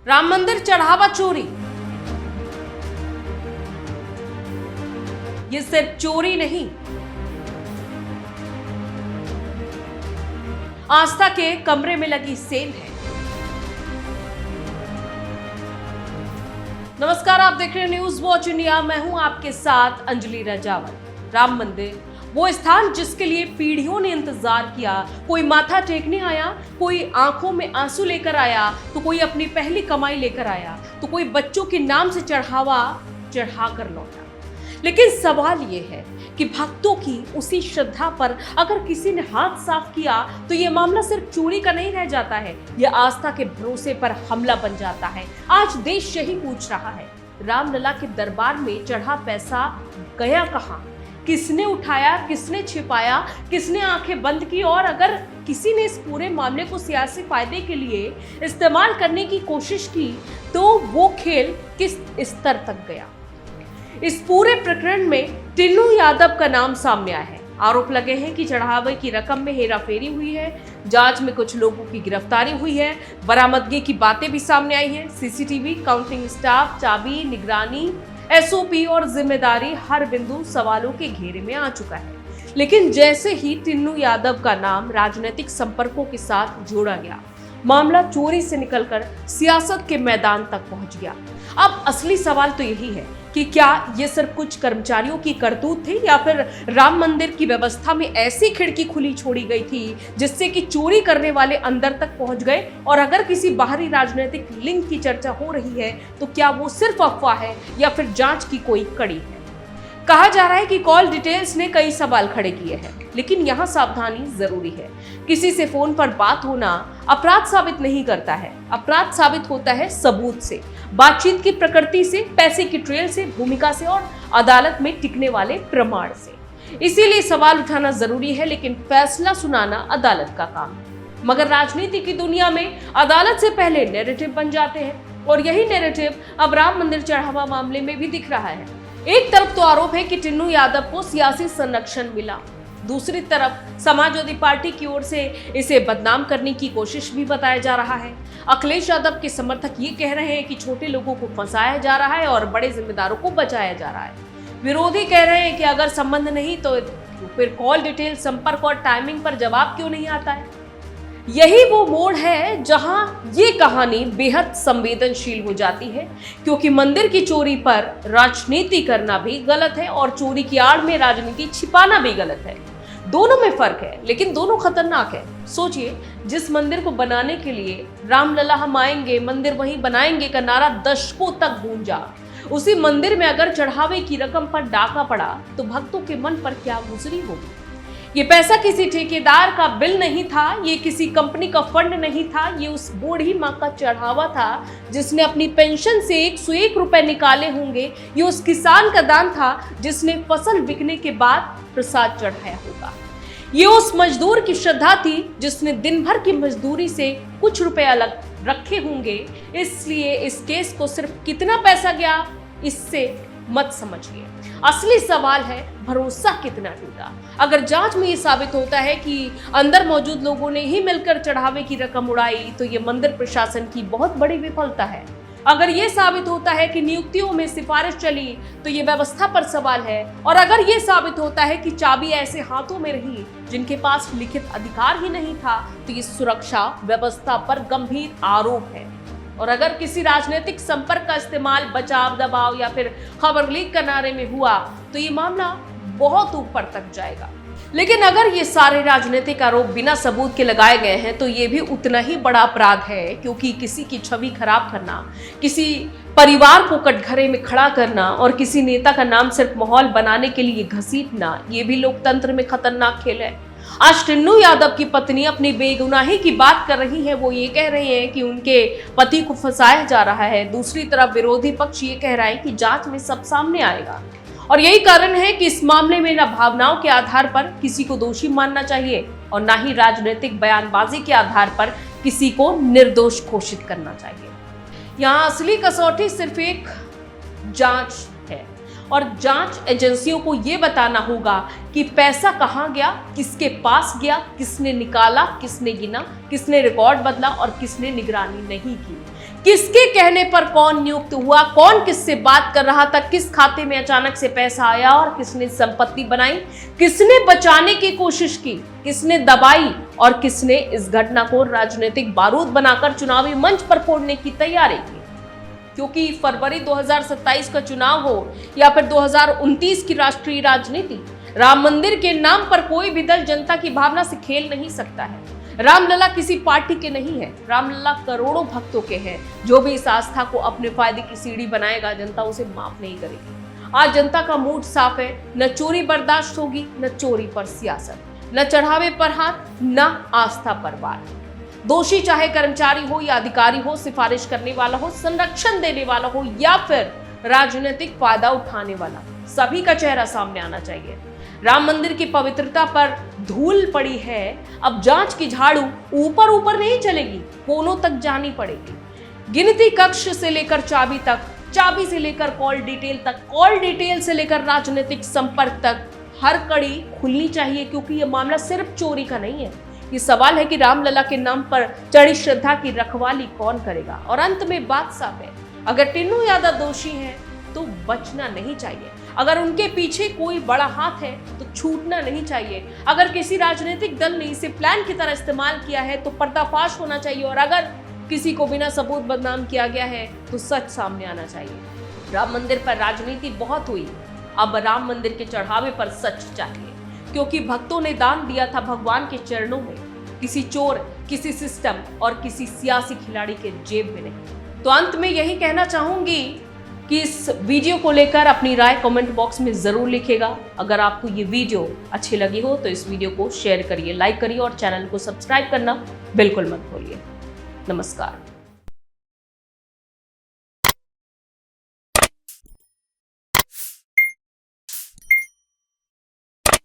राम मंदिर चढ़ावा चोरी। ये सिर्फ चोरी नहीं, आस्था के कमरे में लगी सेल है। नमस्कार, आप देख रहे हैं न्यूज वॉच इंडिया। मैं हूं आपके साथ अंजलि राजावत। राम मंदिर वो स्थान जिसके लिए पीढ़ियों ने इंतजार किया। कोई माथा टेकने आया, कोई आंखों में आंसू लेकर आया, तो कोई अपनी पहली कमाई लेकर आया, तो कोई बच्चों के नाम से चढ़ावा चढ़ा कर लौटा। लेकिन सवाल ये है कि भक्तों की उसी श्रद्धा पर अगर किसी ने हाथ साफ किया तो ये मामला सिर्फ चोरी का नहीं रह जाता है, यह आस्था के भरोसे पर हमला बन जाता है। आज देश यही पूछ रहा है, रामलला के दरबार में चढ़ा पैसा गया कहां? किसने उठाया, किसने छिपाया, किसने आंखें बंद की? और अगर किसी ने इस पूरे मामले को सियासी फायदे के लिए इस्तेमाल करने की कोशिश की तो वो खेल किस स्तर तक गया? इस पूरे प्रकरण में टिन्नू यादव का नाम सामने आया है। आरोप लगे हैं कि चढ़ावे की रकम में हेराफेरी हुई है। जांच में कुछ लोगों की गिरफ्तारी हुई है। बरामदगी की बातें भी सामने आई हैं। सीसीटीवी, काउंटिंग स्टाफ, चाबी, निगरानी, एसओपी और जिम्मेदारी, हर बिंदु सवालों के घेरे में आ चुका है। लेकिन जैसे ही टिन्नू यादव का नाम राजनीतिक संपर्कों के साथ जोड़ा गया, मामला चोरी से निकलकर सियासत के मैदान तक पहुंच गया। अब असली सवाल तो यही है कि क्या ये सिर्फ कुछ कर्मचारियों की करतूत थी या फिर राम मंदिर की व्यवस्था में ऐसी खिड़की खुली छोड़ी गई थी जिससे कि चोरी करने वाले अंदर तक पहुंच गए? और अगर किसी बाहरी राजनीतिक लिंक की चर्चा हो रही है तो क्या वो सिर्फ अफवाह है या फिर जांच की कोई कड़ी है? कहा जा रहा है कि कॉल डिटेल्स ने कई सवाल खड़े किए हैं, लेकिन यहाँ सावधानी जरूरी है। किसी से फोन पर बात होना अपराध साबित नहीं करता है। अपराध साबित होता है सबूत से, बातचीत की प्रकृति से, पैसे की ट्रेल से, भूमिका से और अदालत में टिकने वाले प्रमाण से। इसीलिए सवाल उठाना जरूरी है, लेकिन फैसला सुनाना अदालत का काम है। मगर राजनीति की दुनिया में अदालत से पहले नैरेटिव बन जाते हैं, और यही नैरेटिव अब राम मंदिर चढ़ावा मामले में भी दिख रहा है। एक तरफ तो आरोप है कि टिन्नू यादव को सियासी संरक्षण मिला, दूसरी तरफ समाजवादी पार्टी की ओर से इसे बदनाम करने की कोशिश भी बताया जा रहा है। अखिलेश यादव के समर्थक ये कह रहे हैं कि छोटे लोगों को फंसाया जा रहा है और बड़े जिम्मेदारों को बचाया जा रहा है। विरोधी कह रहे हैं कि अगर संबंध नहीं तो फिर कॉल डिटेल, संपर्क और टाइमिंग पर जवाब क्यों नहीं आता है? यही वो मोड़ है जहां ये कहानी बेहद संवेदनशील हो जाती है, क्योंकि मंदिर की चोरी पर राजनीति करना भी गलत है और चोरी की आड़ में राजनीति छिपाना भी गलत है। दोनों में फर्क है, लेकिन दोनों खतरनाक है। सोचिए, जिस मंदिर को बनाने के लिए रामलला हम आएंगे, मंदिर वहीं बनाएंगे का नारा दशकों तक गूंजा, उसी मंदिर में अगर चढ़ावे की रकम पर डाका पड़ा तो भक्तों के मन पर क्या गुजरी होगी? ये पैसा किसी ठेकेदार का बिल नहीं था, ये किसी कंपनी का फंड नहीं था, ये उस बूढ़ी माँ का चढ़ावा था जिसने अपनी पेंशन से 101 रुपए निकाले होंगे। ये उस किसान का दान था जिसने फसल बिकने के बाद प्रसाद चढ़ाया होगा। ये उस मजदूर की श्रद्धा थी जिसने दिन भर की मजदूरी से कुछ रुपए अलग रखे होंगे। इसलिए इस केस को सिर्फ कितना पैसा गया इससे मत समझिए, असली सवाल है भरोसा कितना टूटा। अगर जांच में ये साबित होता है कि अंदर मौजूद लोगों ने ही मिलकर चढ़ावे की रकम उड़ाई तो ये मंदिर प्रशासन की बहुत बड़ी विफलता है। अगर ये साबित होता है कि नियुक्तियों में सिफारिश चली तो ये व्यवस्था पर सवाल है। और अगर ये साबित होता है कि चाबी ऐसे हाथों में रही जिनके पास लिखित अधिकार ही नहीं था तो ये सुरक्षा व्यवस्था पर गंभीर आरोप है। और अगर किसी राजनीतिक संपर्क का इस्तेमाल बचाव, दबाव या फिर खबर लीक के नारे में हुआ तो ये मामला बहुत ऊपर तक जाएगा। लेकिन अगर ये सारे राजनीतिक आरोप बिना सबूत के लगाए गए हैं तो ये भी उतना ही बड़ा अपराध है, क्योंकि किसी की छवि खराब करना, किसी परिवार को कटघरे में खड़ा करना और किसी नेता का नाम सिर्फ माहौल बनाने के लिए घसीटना, ये भी लोकतंत्र में खतरनाक खेल है। आज टिन्नू यादव की पत्नी अपनी बेगुनाही की बात कर रही है। वो ये कह रही है कि उनके पति को फंसाया जा रहा है। दूसरी तरफ विरोधी पक्ष ये कह रहा है कि जांच में सब सामने आएगा। और यही कारण है कि इस मामले में न भावनाओं के आधार पर किसी को दोषी मानना चाहिए और न ही राजनीतिक बयानबाजी के आधार पर किसी को निर्दोष घोषित करना चाहिए। यहाँ असली कसौटी सिर्फ एक जांच है और जांच एजेंसियों को यह बताना होगा कि पैसा कहां गया, किसके पास गया, किसने निकाला, किसने गिना, किसने रिकॉर्ड बदला और किसने निगरानी नहीं की। किसके कहने पर कौन नियुक्त हुआ, कौन किससे बात कर रहा था, किस खाते में अचानक से पैसा आया और किसने संपत्ति बनाई, किसने बचाने की कोशिश की, किसने दबाई और किसने इस घटना को राजनीतिक बारूद बनाकर चुनावी मंच पर फोड़ने की तैयारी की। क्योंकि फरवरी 2027 का चुनाव हो या फिर 2029 की राष्ट्रीय राजनीति, राम मंदिर के नाम पर कोई भी दल जनता की भावना से खेल नहीं सकता है। रामलला किसी पार्टी के नहीं है, रामलला करोड़ों भक्तों के हैं। जो भी इस आस्था को अपने फायदे की सीढ़ी बनाएगा, जनता उसे माफ नहीं करेगी। आज जनता का मूड साफ है, न चोरी बर्दाश्त होगी, न चोरी पर सियासत, न चढ़ावे पर हाथ, न आस्था पर वार। दोषी चाहे कर्मचारी हो या अधिकारी हो, सिफारिश करने वाला हो, संरक्षण देने वाला हो या फिर राजनीतिक फायदा उठाने वाला, सभी का चेहरा सामने आना चाहिए। राम मंदिर की पवित्रता पर धूल पड़ी है, अब जांच की झाड़ू ऊपर ऊपर नहीं चलेगी, कोनों तक जानी पड़ेगी। गिनती कक्ष से लेकर चाबी तक, चाबी से लेकर कॉल डिटेल तक, कॉल डिटेल से लेकर राजनीतिक संपर्क तक हर कड़ी खुलनी चाहिए। क्योंकि यह मामला सिर्फ चोरी का नहीं है, ये सवाल है कि रामलला के नाम पर चढ़ी श्रद्धा की रखवाली कौन करेगा। और अंत में बात साफ है, अगर टिन्नू यादव दोषी है तो बचना नहीं चाहिए। अगर उनके पीछे कोई बड़ा हाथ है तो छूटना नहीं चाहिए। अगर किसी राजनीतिक दल ने इसे प्लान की तरह इस्तेमाल किया है तो पर्दाफाश होना चाहिए। और अगर किसी को बिना सबूत बदनाम किया गया है तो सच सामने आना चाहिए। राम मंदिर पर राजनीति बहुत हुई, अब राम मंदिर के चढ़ावे पर सच चाहिए। क्योंकि भक्तों ने दान दिया था भगवान के चरणों में, किसी चोर, किसी सिस्टम और किसी सियासी खिलाड़ी के जेब में नहीं। तो अंत में यही कहना चाहूंगी कि इस वीडियो को लेकर अपनी राय कमेंट बॉक्स में जरूर लिखिएगा। अगर आपको ये वीडियो अच्छी लगी हो तो इस वीडियो को शेयर करिए, लाइक करिए और चैनल को सब्सक्राइब करना बिल्कुल मत भूलिए। नमस्कार।